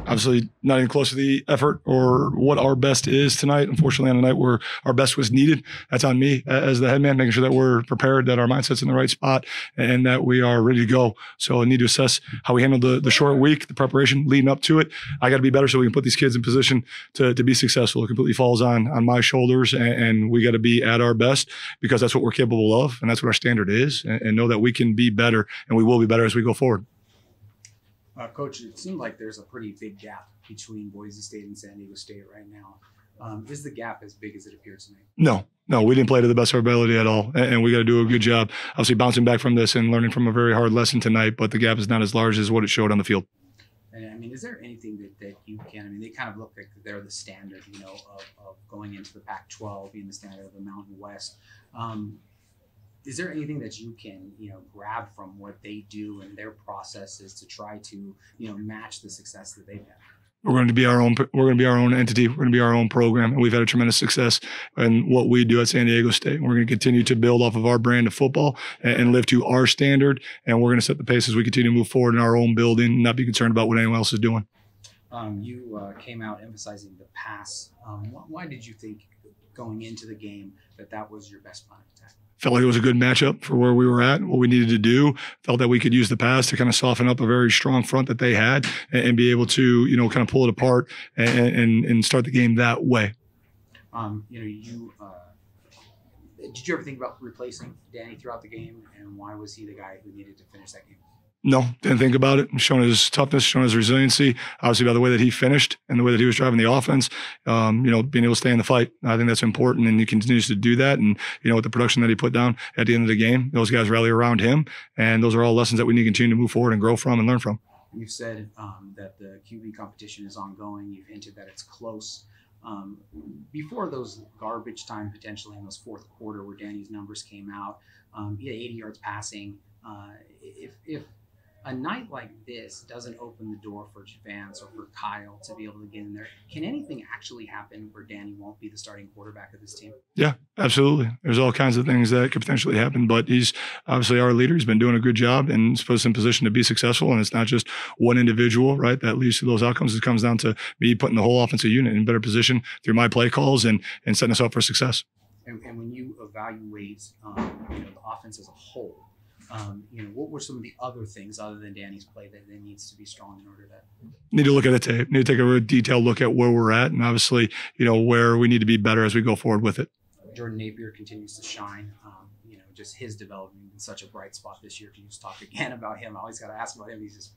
Obviously, not even close to the effort or what our best is tonight. Unfortunately, on a night where our best was needed, that's on me as the head man, making sure that we're prepared, that our mindset's in the right spot, and that we are ready to go. So I need to assess how we handled the short week, the preparation leading up to it. I got to be better so we can put these kids in position to be successful. It completely falls on my shoulders, and we got to be at our best because that's what we're capable of, and that's what our standard is, and know that we can be better, and we will be better as we go forward. Coach, it seemed like there's a pretty big gap between Boise State and San Diego State right now. Is the gap as big as it appears to me? No, we didn't play to the best of our ability at all, and we got to do a good job, obviously bouncing back from this and learning from a very hard lesson tonight, but the gap is not as large as what it showed on the field. And I mean, is there anything that you can, I mean, they kind of look like they're the standard, of going into the Pac-12, being the standard of the Mountain West. Is there anything that you can, grab from what they do and their processes to try to, match the success that they've had? We're going to be our own. We're going to be our own entity. We're going to be our own program, and we've had a tremendous success in what we do at San Diego State. We're going to continue to build off of our brand of football and live to our standard. And we're going to set the pace as we continue to move forward in our own building, and not be concerned about what anyone else is doing. You came out emphasizing the pass. Why did you think going into the game that was your best plan of attack? Felt like it was a good matchup for where we were at, what we needed to do. Felt that we could use the pass to kind of soften up a very strong front that they had and be able to, kind of pull it apart and start the game that way. Did you ever think about replacing Danny throughout the game, and why was he the guy who needed to finish that game? No, didn't think about it. Showing his toughness, showing his resiliency, obviously by the way that he finished and the way that he was driving the offense, being able to stay in the fight. I think that's important, and he continues to do that. And, with the production that he put down at the end of the game, those guys rally around him. And those are all lessons that we need to continue to move forward and grow from and learn from. You've said that the QB competition is ongoing. You've hinted that it's close. Before those garbage time potentially in those fourth quarter where Danny's numbers came out, he had 80 yards passing. If a night like this doesn't open the door for Javance or for Kyle to be able to get in there, can anything actually happen where Danny won't be the starting quarterback of this team? Yeah, absolutely. There's all kinds of things that could potentially happen, but he's obviously our leader. He's been doing a good job and put us in position to be successful. And it's not just one individual, right, that leads to those outcomes. It comes down to me putting the whole offensive unit in better position through my play calls and setting us up for success. And when you evaluate, the offense as a whole, what were some of the other things other than Danny's play that needs to be strong in order to? Need to look at the tape. Need to take a real detailed look at where we're at, and obviously, where we need to be better as we go forward with it. Jordan Napier continues to shine. Just his development in such a bright spot this year. Can you just talk again about him? I always got to ask about him. He's just.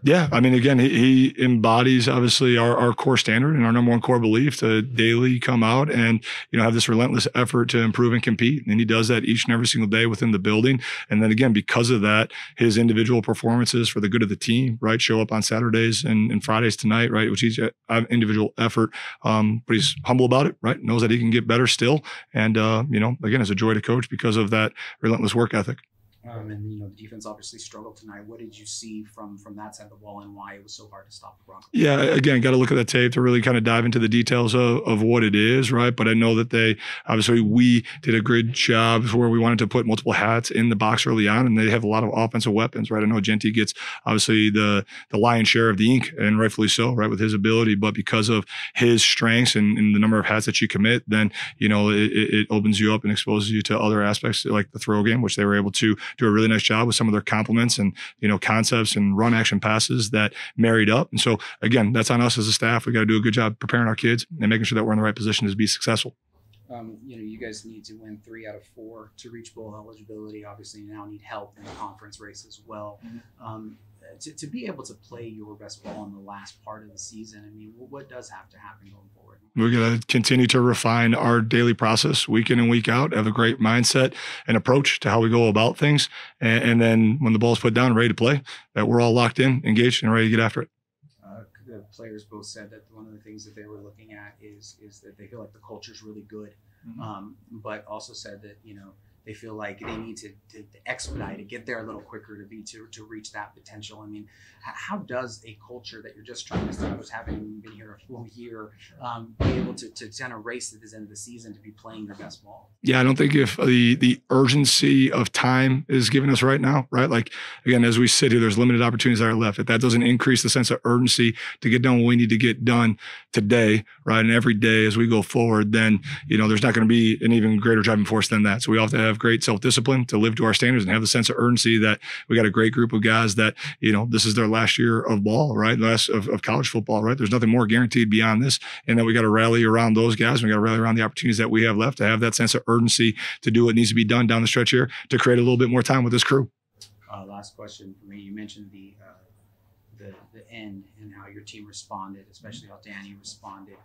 Yeah, I mean, again, he embodies obviously our core standard and our number one core belief to daily come out and, have this relentless effort to improve and compete. And he does that each and every single day within the building. And then again, because of that, his individual performances for the good of the team, right, show up on Saturdays and Fridays tonight, right, which he's an individual effort. But he's humble about it, right, knows that he can get better still. And, again, it's a joy to coach because of that relentless work ethic. The defense obviously struggled tonight. What did you see from that side of the ball and why it was so hard to stop the Broncos? Yeah, again, got to look at that tape to really kind of dive into the details of what it is, right? But I know that we did a good job where we wanted to put multiple hats in the box early on, and they have a lot of offensive weapons, right? I know Genty gets obviously the lion's share of the ink, and rightfully so, right, with his ability. But because of his strengths and the number of hats that you commit, then, it opens you up and exposes you to other aspects like the throw game, which they were able to do a really nice job with some of their compliments and, concepts and run action passes that married up. And so again, that's on us as a staff. We got to do a good job preparing our kids and making sure that we're in the right position to be successful. You guys need to win 3 out of 4 to reach bowl eligibility. Obviously, you now need help in the conference race as well. To be able to play your best ball in the last part of the season, I mean, what does have to happen going forward? We're going to continue to refine our daily process week in and week out, have a great mindset and approach to how we go about things. And then when the ball's put down, ready to play, that we're all locked in, engaged, and ready to get after it. The players both said that one of the things that they were looking at is that they feel like the culture is really good, but also said that, they feel like they need to expedite it, get there a little quicker to reach that potential. I mean, how does a culture that you're just trying to establish, having been here a full year, be able to kind of race at this end of the season to be playing your best ball? Yeah, I don't think if the urgency of time is given us right now, right? Like, again, as we sit here, there's limited opportunities that are left. If that doesn't increase the sense of urgency to get done what we need to get done today, right, and every day as we go forward, then, there's not going to be an even greater driving force than that. So we have to have great self-discipline to live to our standards and have the sense of urgency that we got a great group of guys that, this is their last year of ball, right? Last of college football, right? There's nothing more guaranteed beyond this. And that we got to rally around those guys. And we got to rally around the opportunities that we have left to have that sense of urgency to do what needs to be done down the stretch here to create a little bit more time with this crew. Last question for me. You mentioned the end and how your team responded, especially how Danny responded.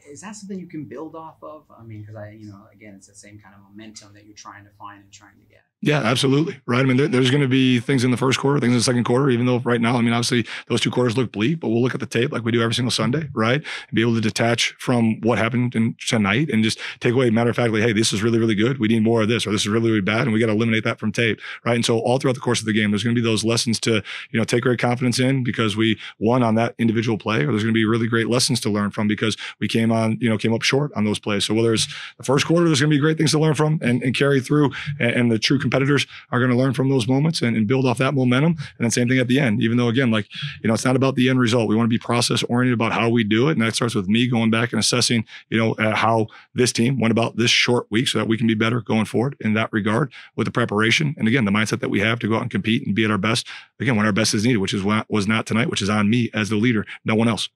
Is that something you can build off of? I mean, because again, it's the same kind of momentum that you're trying to find and trying to get. Yeah, absolutely. Right. I mean, there's going to be things in the first quarter, things in the second quarter, even though right now, I mean, obviously those 2 quarters look bleak, but we'll look at the tape like we do every single Sunday, right? And be able to detach from what happened tonight and just take away, matter of fact, like, hey, this is really, really good. We need more of this, or this is really, really bad. And we got to eliminate that from tape. Right. And so all throughout the course of the game, there's going to be those lessons to, take great confidence in because we won on that individual play, or there's going to be really great lessons to learn from because we came up short on those plays. So whether it's the first quarter, there's going to be great things to learn from and carry through. And the true competitors are going to learn from those moments and build off that momentum. And then same thing at the end, even though, again, it's not about the end result. We want to be process oriented about how we do it. And that starts with me going back and assessing, how this team went about this short week so that we can be better going forward in that regard with the preparation. And again, the mindset that we have to go out and compete and be at our best, again, when our best is needed, which is what was not tonight, which is on me as the leader, no one else.